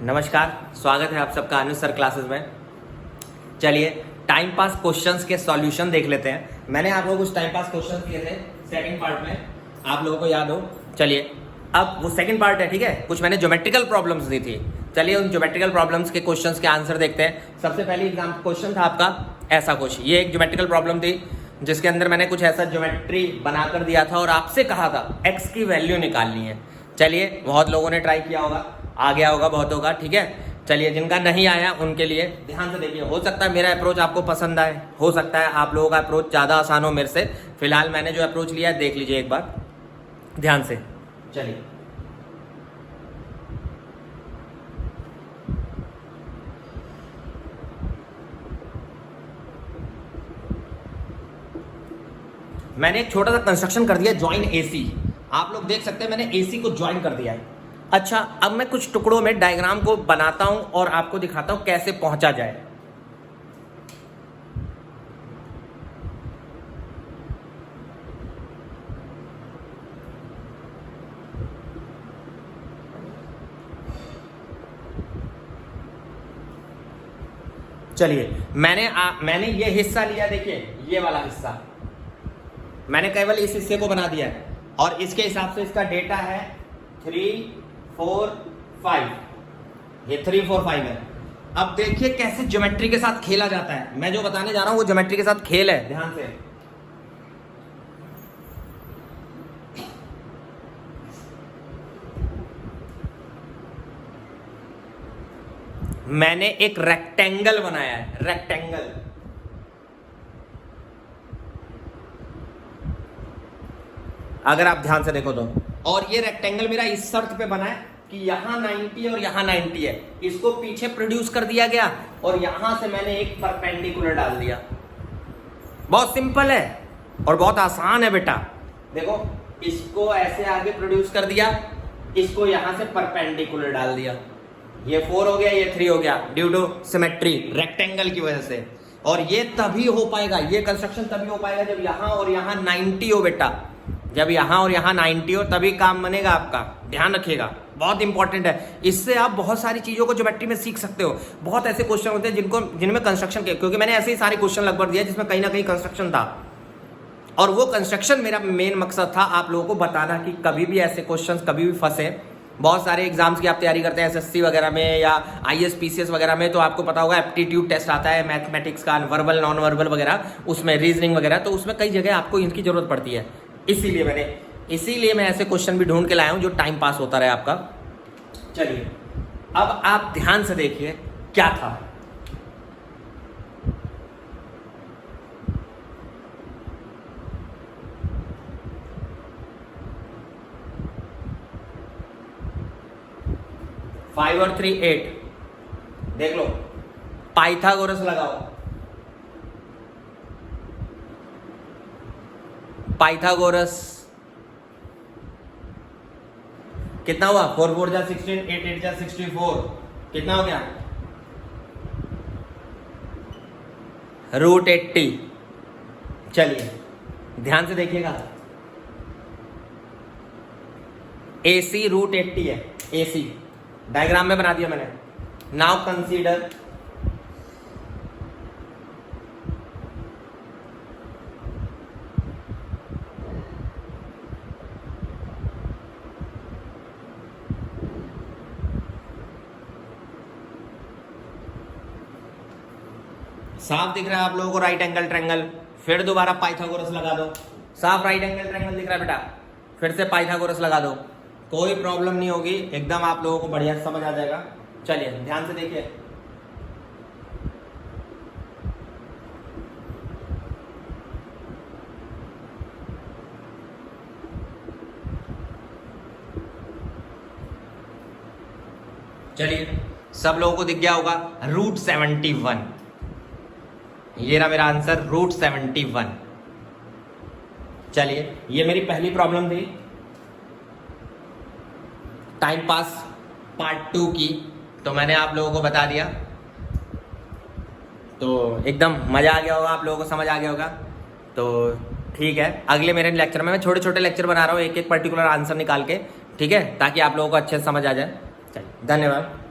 नमस्कार, स्वागत है आप सबका अनुज सर क्लासेस में। चलिए टाइम पास क्वेश्चंस के सॉल्यूशन देख लेते हैं। मैंने आप लोगों को कुछ टाइम पास क्वेश्चन दिए थे सेकंड पार्ट में, आप लोगों को याद हो। चलिए अब वो सेकंड पार्ट है, ठीक है। कुछ मैंने ज्योमेट्रिकल प्रॉब्लम्स दी थी। चलिए उन ज्योमेट्रिकल प्रॉब्लम्स के क्वेश्चंस के आंसर देखते हैं। सबसे पहले एग्जाम क्वेश्चन था आपका ऐसा कुछ, ये एक ज्योमेट्रिकल प्रॉब्लम थी जिसके अंदर मैंने कुछ ऐसा ज्योमेट्री बनाकर दिया था और आपसे कहा था एक्स की वैल्यू निकालनी है। चलिए बहुत लोगों ने ट्राई किया होगा, आ गया होगा बहुतों का, ठीक है। चलिए जिनका नहीं आया उनके लिए ध्यान से देखिए। हो सकता है मेरा अप्रोच आपको पसंद आए, हो सकता है आप लोगों का अप्रोच ज़्यादा आसान हो मेरे से। फिलहाल मैंने जो अप्रोच लिया है देख लीजिए एक बार ध्यान से। चलिए मैंने एक छोटा सा कंस्ट्रक्शन कर दिया, ज्वाइन एसी। आप लोग देख सकते हैं मैंने एसी को ज्वाइन कर दिया है। अच्छा, अब मैं कुछ टुकड़ों में डायग्राम को बनाता हूं और आपको दिखाता हूं कैसे पहुंचा जाए। चलिए मैंने ये हिस्सा लिया, देखिए ये वाला हिस्सा मैंने केवल इस हिस्से को बना दिया है और इसके हिसाब से इसका डेटा है 3, 4, 5। ये 3, 4, 5 है। अब देखिए कैसे ज्योमेट्री के साथ खेला जाता है। मैं जो बताने जा रहा हूं वो ज्योमेट्री के साथ खेल है, ध्यान से। मैंने एक रेक्टेंगल बनाया है, रेक्टेंगल। अगर आप ध्यान से देखो तो, और ये रेक्टेंगल मेरा इस शर्त पे बना है कि यहां 90 और यहां 90 है। इसको पीछे प्रोड्यूस कर दिया गया और यहां से मैंने एक परपेंडिकुलर डाल दिया। बहुत सिंपल है और बहुत आसान है बेटा। देखो इसको ऐसे आगे प्रोड्यूस कर दिया, इसको यहां से परपेंडिकुलर डाल दिया। ये 4 हो गया, ये 3 हो गया, ड्यू टू सिमेट्री, रेक्टेंगल की वजह से। और ये तभी हो पाएगा, ये कंस्ट्रक्शन तभी हो पाएगा जब यहां और यहां 90 हो बेटा। जब यहां और यहां 90 हो तभी काम बनेगा आपका, ध्यान रखिएगा, बहुत इंपॉर्टेंट है। इससे आप बहुत सारी चीजों को ज्योमेट्री में सीख सकते हो। बहुत ऐसे क्वेश्चन होते हैं जिनमें कंस्ट्रक्शन के, क्योंकि मैंने ऐसे ही सारे क्वेश्चन लगभग दिया जिसमें कहीं ना कहीं कंस्ट्रक्शन था। और वो कंस्ट्रक्शन मेरा मेन मकसद था आप लोगों को बताना कि कभी भी ऐसे क्वेश्चन कभी भी फंसे। बहुत सारे एग्जाम्स की आप तैयारी करते हैं एसएससी वगैरह में या आईएएस पीसीएस वगैरह में, तो आपको पता होगा एप्टीट्यूड टेस्ट आता है मैथमेटिक्स का, वर्बल नॉन वर्बल वगैरह, उसमें रीजनिंग वगैरह, तो उसमें कई जगह आपको इनकी जरूरत पड़ती है। इसीलिए मैं ऐसे क्वेश्चन भी ढूंढ के लाया हूं जो टाइम पास होता रहे आपका। चलिए अब आप ध्यान से देखिए क्या था। फाइव और 3, 8। देख लो, पाइथागोरस लगाओ। पाइथागोरस कितना हुआ? 4 4 जा 16, 8 8 जा 64, कितना हो गया? √80। चलिए ध्यान से देखिएगा, AC √80 है। AC डायग्राम में बना दिया मैंने। नाउ कंसीडर साफ दिख रहा है आप लोगों को राइट एंगल ट्रायंगल। फिर दोबारा पाइथागोरस लगा दो। साफ राइट एंगल ट्रायंगल दिख रहा है बेटा, फिर से पाइथागोरस लगा दो। कोई प्रॉब्लम नहीं होगी, एकदम आप लोगों को बढ़िया समझ आ जाएगा। चलिए ध्यान से देखिए, चलिए सब लोगों को दिख गया होगा √71। ये रहा मेरा आंसर, √71। चलिए ये मेरी पहली प्रॉब्लम थी टाइम पास पार्ट 2 की, तो मैंने आप लोगों को बता दिया। तो एकदम मज़ा आ गया होगा, आप लोगों को समझ आ गया होगा। तो ठीक है, अगले मेरे लेक्चर में मैं छोटे छोटे लेक्चर बना रहा हूँ, एक एक पर्टिकुलर आंसर निकाल के, ठीक है, ताकि आप लोगों को अच्छे से समझ आ जाए। चलिए धन्यवाद।